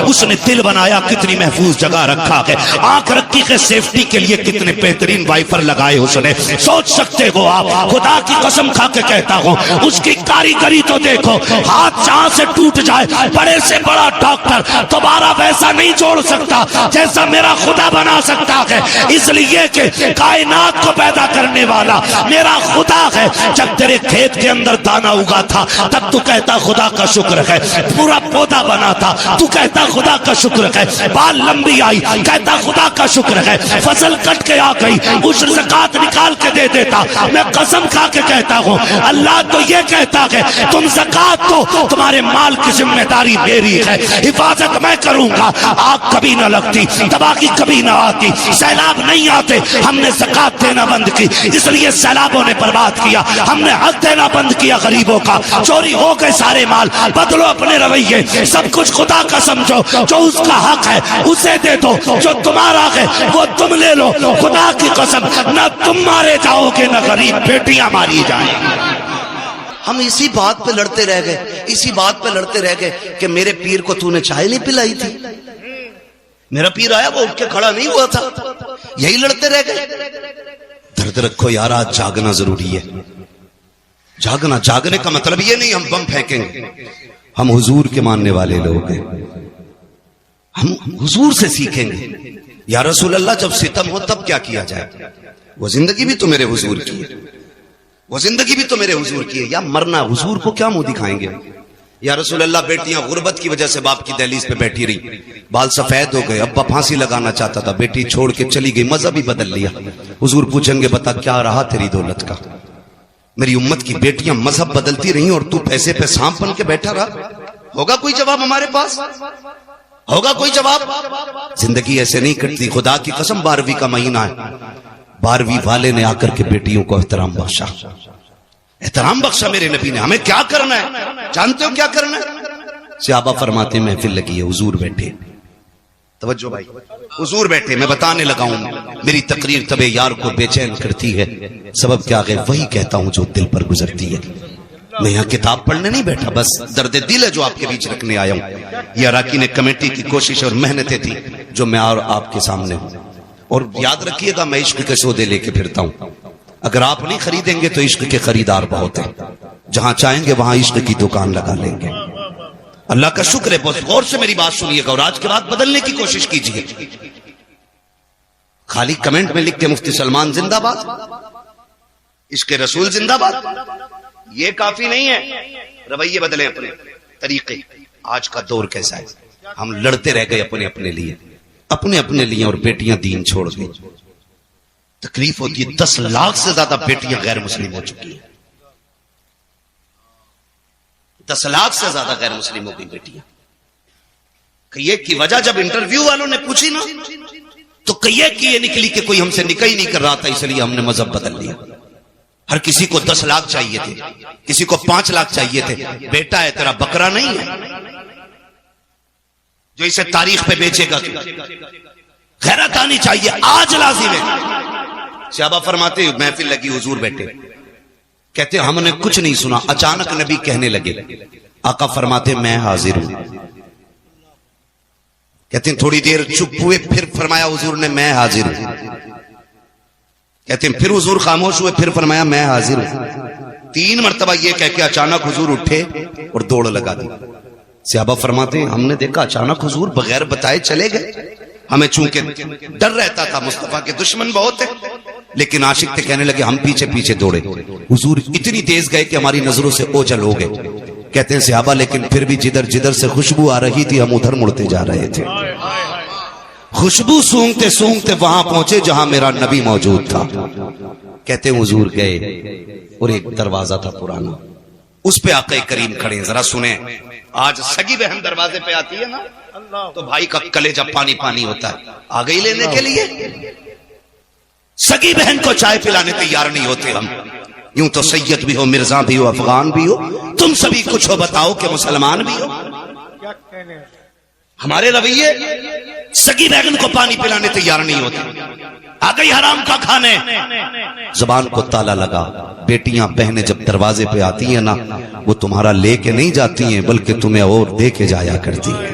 اس نے دل بنایا کتنی محفوظ جگہ رکھا ہے، آنکھ رکھی ہے سیفٹی کے لیے کتنے بہترین وائفر لگائے اس نے. سوچ سکتے ہو آپ، خدا کی قسم کھا کے کہتا ہوں اس کی کاریگری تو دیکھو. ہاتھ جہاں سے ٹوٹ جائے بڑے سے بڑا ڈاکٹر دوبارہ ویسا نہیں جوڑ سکتا جیسا میرا خدا بنا سکتا ہے، اس لیے کہ کائنات کو پیدا کرنے والا میرا خدا ہے. جب تیرے کھیت کے اندر دانا اگا تھا تب تو کہتا خدا کا شکر ہے، پورا پودا بنا تھا تو کہتا خدا کا شکر ہے، بال لمبی آئی کہتا خدا کا شکر ہے، فصل کٹ کے آ گئی اس زکات نکال کے دے دیتا. میں قسم کھا کے کہتا ہوں اللہ تو یہ کہتا ہے تم زکات تو تمہارے مال کی ذمہ داری میری ہے، حفاظت میں کروں گا. آگ کبھی نہ لگتی، تباہی کبھی نہ آتی، سیلاب نہیں آتے. ہم نے زکات دینا بند کی اس لیے سیلابوں نے برباد کیا. ہم نے حق دینا بند کیا غریبوں کا، چوری ہو گئے سارے مال. بدلو اپنے رویے، سب کچھ خدا کا سمجھو. جو اس کا حق ہے اسے دے دو، جو تمہارا ہے وہ تم لے لو. خدا کی قسم نہ تم مارے جاؤ گے نہ غریب بیٹیاں ماری جائیں. ہم اسی بات پہ لڑتے رہ گئے، اسی بات پہ لڑتے رہ گئے کہ میرے پیر کو تو نے چائے نہیں پلائی تھی. میرا پیر آیا وہ اٹھ کے کھڑا نہیں ہوا تھا. یہی لڑتے رہ گئے. درد رکھو یار، آج جاگنا ضروری ہے. جاگنا، جاگنے کا مطلب یہ نہیں ہم بم پھینکیں گے. ہم حضور کے ماننے والے لوگ ہیں، ہم حضور سے سیکھیں گے. یا رسول اللہ جب ستم ہو تب کیا کیا جائے؟ وہ زندگی بھی تو میرے حضور کی ہے، وہ زندگی بھی تو میرے حضور کی ہے. یا مرنا حضور کو کیا منہ دکھائیں گے؟ یا رسول اللہ بیٹیاں غربت کی وجہ سے باپ کی دہلیز پہ بیٹھی رہی، بال سفید ہو گئے، ابا پھانسی لگانا چاہتا تھا، بیٹی چھوڑ کے چلی گئی، مذہب ہی بدل لیا. حضور پوچھیں گے بتا کیا رہا تیری دولت کا؟ میری امت کی بیٹیاں مذہب بدلتی رہی اور تو پیسے پہ سانپ بن کے بیٹھا رہا. ہوگا کوئی جواب ہمارے پاس؟ ہوگا کوئی جواب؟ زندگی ایسے نہیں کٹتی. خدا کی قسم 12ویں کا مہینہ ہے، 12ویں والے نے آ کر کے بیٹیوں کو احترام بخشا. احترام بخشا میرے نبی نے. ہمیں کیا کرنا ہے جانتے ہو کیا کرنا ہے؟ صحابہ فرماتے ہیں محفل لگی ہے، حضور بیٹھے. توجہ بھائی، حضور بیٹھے. میں بتانے لگا ہوں میری تقریر طبع یار کو بے چین کرتی ہے. سبب کیا ہے؟ وہی کہتا ہوں جو دل پر گزرتی ہے. میں یہاں کتاب پڑھنے نہیں بیٹھا، بس درد دل ہے جو آپ کے بیچ رکھنے آیا ہوں. یہ اراکین کمیٹی کی کوشش اور محنتیں تھی جو میں اور آپ کے سامنے ہوں. اور یاد رکھیے گا میں عشق کے سودے لے کے پھرتا ہوں. اگر آپ نہیں خریدیں گے تو عشق کے خریدار بہت ہیں. جہاں چاہیں گے وہاں عشق کی دکان لگا لیں گے. اللہ کا شکر ہے. بہت غور سے میری بات سنیے گا اور آج کے بعد بدلنے کی کوشش کیجیے. خالی کمنٹ میں لکھ کے مفتی سلمان زندہ باد، عشق رسول زندہ باد، یہ کافی نہیں ہے. رویے بدلیں، اپنے طریقے. آج کا دور کیسا ہے؟ ہم لڑتے رہ گئے اپنے اپنے لیے، اپنے اپنے لیے، اور بیٹیاں دین چھوڑ گئی. تکلیف ہوتی ہے. 10 لاکھ سے زیادہ بیٹیاں غیر مسلم ہو چکی ہیں. 10 لاکھ سے زیادہ غیر مسلم ہو گئی بیٹیاں. کہیے کی وجہ جب انٹرویو والوں نے پوچھی نا تو کہیے کی یہ نکلی کہ کوئی ہم سے نکاح ہی نہیں کر رہا تھا اس لیے ہم نے مذہب بدل لیا. ہر کسی کو 10 لاکھ چاہیے تھے، کسی کو 5 لاکھ چاہیے تھے. بیٹا ہے تیرا، بکرا نہیں ہے جو اسے تاریخ پہ بیچے گا. غیرت آنی چاہیے، آج لازم ہے. صحابہ فرماتے محفل لگی، حضور بیٹھے. کہتے ہم نے کچھ نہیں سنا، اچانک نبی کہنے لگے. آقا فرماتے میں حاضر ہوں. کہتے ہیں تھوڑی دیر چپ ہوئے، پھر فرمایا حضور نے میں حاضر ہوں. کہتے ہیں پھر حضور خاموش ہوئے، پھر فرمایا میں حاضر ہوں. 3 مرتبہ یہ کہہ کے اچانک حضور اٹھے اور دوڑ لگا دی. صحابہ فرماتے ہیں ہم نے دیکھا اچانک حضور بغیر بتائے چلے گئے. ہمیں چونکہ ڈر رہتا تھا، مصطفیٰ کے دشمن بہت ہیں، لیکن عاشق تھے. کہنے لگے ہم پیچھے پیچھے دوڑے. حضور اتنی تیز گئے کہ ہماری نظروں سے اوجھل ہو گئے. کہتے ہیں صحابہ لیکن پھر بھی جدھر جدھر سے خوشبو آ رہی تھی ہم ادھر مڑتے جا رہے تھے. خوشبو سونگتے سونگتے وہاں پہنچے جہاں میرا نبی موجود تھا. کہتے ہیں حضور گئے اور ایک دروازہ تھا پرانا، اس پہ آقا کریم کھڑے. ذرا سنیں، آج سگی بہن دروازے پہ آتی ہے نا تو بھائی کا کلیجہ پانی پانی ہوتا ہے. آ گئی لینے کے لیے. سگی بہن کو چائے پلانے تیار نہیں ہوتے ہم. یوں تو سید بھی ہو، مرزا بھی ہو، افغان بھی ہو، تم سبھی کچھ ہو، بتاؤ کہ مسلمان بھی ہو. ہمارے رویے سگی بہن کو پانی پلانے تیار نہیں ہوتے. آ گئی حرام کا کھانے. زبان کو تالا لگا. بیٹیاں بہنیں جب دروازے پہ آتی ہیں نا وہ تمہارا لے کے نہیں جاتی ہیں بلکہ تمہیں اور دے کے جایا کرتی ہیں.